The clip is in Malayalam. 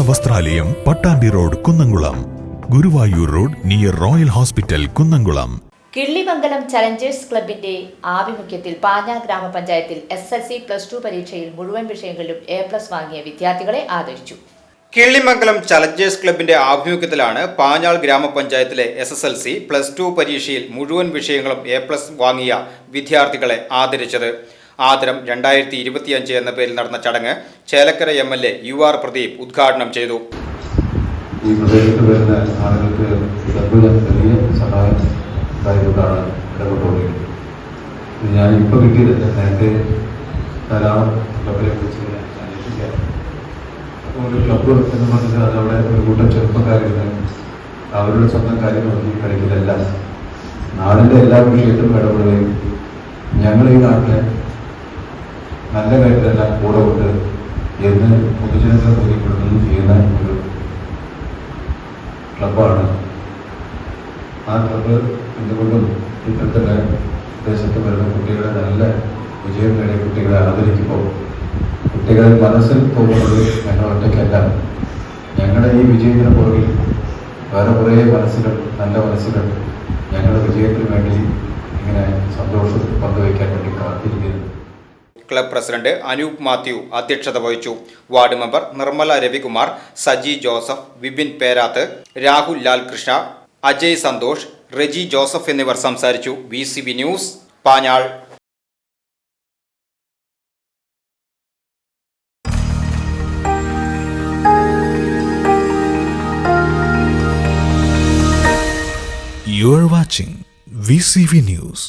വസ്ത്രാലയം, Pattambi road, Kunnamkulam. Guruvayur road near royal hospital, Kunnamkulam. Killimangalam challengers ക്ലബിന്റെ ആഭിമുഖ്യത്തിൽ പാഞ്ഞാൾ ഗ്രാമപഞ്ചായത്തിൽ SSLC +2 പരീക്ഷയിൽ മുഴുവൻ വിഷയങ്ങളിലും A+ വാങ്ങിയ വിദ്യാർത്ഥികളെ ആദരിച്ചു. കിള്ളിമംഗലം ചലഞ്ചേഴ്സ് ക്ലബിന്റെ ആഭിമുഖ്യത്തിലാണ് പാഞ്ഞാൾ ഗ്രാമപഞ്ചായത്തിലെ SSLC +2 പരീക്ഷയിൽ മുഴുവൻ വിഷയങ്ങളും A+ വാങ്ങിയ വിദ്യാർത്ഥികളെ ആദരിച്ചത്. ആദരം 2025 എന്ന പേരിൽ നടന്ന ചടങ്ങ് ചേലക്കര MLA UR പ്രദീപ് ഉദ്ഘാടനം ചെയ്തു. ഈ പ്രദേശത്ത് വരുന്ന ആളുകൾക്ക് വലിയ സഹായം ഉണ്ടായതുകൊണ്ടാണ് ഇടപെട്ടുകൊണ്ടിരിക്കുന്നത്. ഞാനിപ്പോൾ കിട്ടിയതല്ല, നേരത്തെ ധാരാളം ക്ലബിനെ കുറിച്ച് അന്വേഷിക്കാം. അപ്പോൾ ഒരു ക്ലബ്ബ് എന്ന് പറഞ്ഞാൽ അതവിടെ ഒരു കൂട്ടം ചെറുപ്പക്കാരിരുന്ന് അവരുടെ സ്വന്തം കാര്യം നോക്കി കളിക്കുന്നതല്ല, നാടിൻ്റെ എല്ലാ വിഷയത്തിലും ഇടപെടുകയും ഞങ്ങൾ ഈ നാട്ടിലെ നല്ല കാര്യത്തിലെല്ലാം കൂടെ കൊണ്ട് എന്ന് പൊതുജനങ്ങളെ ബോധ്യപ്പെടുത്തുകയും ചെയ്യുന്ന ഒരു ക്ലബ്ബാണ്. ആ ക്ലബ്ബ് എന്തുകൊണ്ടും ഇപ്പോഴത്തെ പ്രദേശത്ത് വരുന്ന കുട്ടികളെ നല്ല വിജയം നേടിയ കുട്ടികളെ ആദരിക്കുമ്പോൾ കുട്ടികളെ മനസ്സിൽ പോകുന്നത് ഞങ്ങൾ ഒറ്റയ്ക്കല്ല. ഞങ്ങളുടെ ഈ വിജയത്തിന് പുറകിൽ വേറെ കുറേ മനസ്സുകൾ, നല്ല മനസ്സുകൾ ഞങ്ങളുടെ വിജയത്തിന് വേണ്ടി ഇങ്ങനെ സന്തോഷം പങ്കുവയ്ക്കാൻ വേണ്ടി കാത്തിരിക്കുന്നു. ക്ലബ് പ്രസിഡന്റ് അനൂപ് മാത്യു അധ്യക്ഷത വഹിച്ചു. വാർഡ് മെമ്പർ നിർമ്മല രവികുമാർ, സജി ജോസഫ്, വിപിൻ പേരാത്ത്, രാഹുൽ ലാൽകൃഷ്ണ, അജയ് സന്തോഷ്, റെജി ജോസഫ് എന്നിവർ സംസാരിച്ചു. VCV news, Panjal. You are watching VCV News.